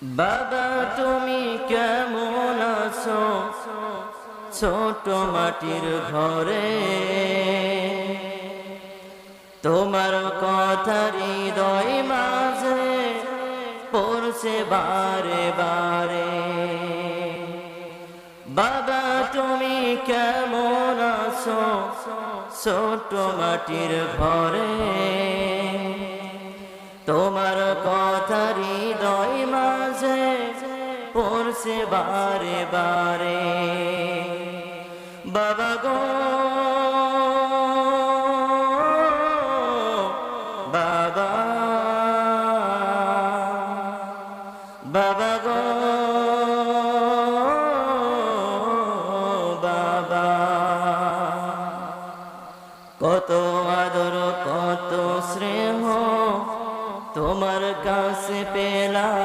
বাবা তুমি কেমন আছো ছোট মাটির ঘরে, তোমার কথা হৃদয় মাঝে পড়ছে বারে বারে। বাবা তুমি কেমন আছো ছোট মাটির ঘরে, তোমার কথা হৃদয় মাঝে পড়ছে বারে বারে। বাবা গো বাবা, বাবা গো